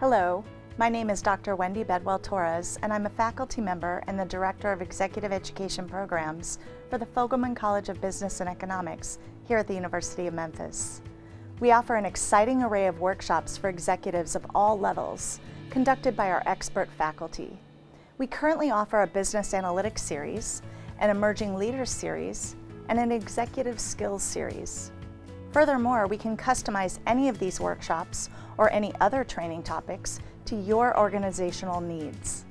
Hello, my name is Dr. Wendy Bedwell-Torres, and I'm a faculty member and the Director of Executive Education Programs for the Fogelman College of Business and Economics here at the University of Memphis. We offer an exciting array of workshops for executives of all levels, conducted by our expert faculty. We currently offer a Business Analytics series, an Emerging Leaders series, and an Executive Skills series. Furthermore, we can customize any of these workshops or any other training topics to your organizational needs.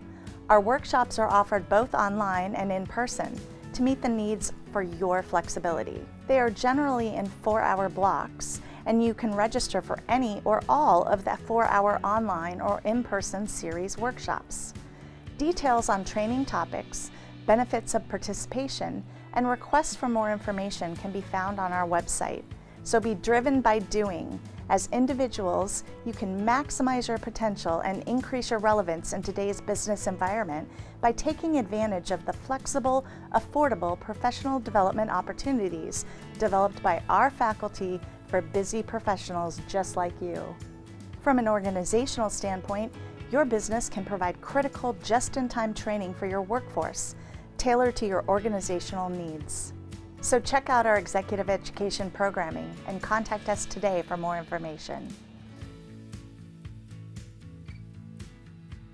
Our workshops are offered both online and in person to meet the needs for your flexibility. They are generally in 4-hour blocks, and you can register for any or all of the 4-hour online or in-person series workshops. Details on training topics, benefits of participation, and requests for more information can be found on our website. So be driven by doing. As individuals, you can maximize your potential and increase your relevance in today's business environment by taking advantage of the flexible, affordable professional development opportunities developed by our faculty for busy professionals just like you. From an organizational standpoint, your business can provide critical just-in-time training for your workforce, tailored to your organizational needs. So check out our executive education programming and contact us today for more information.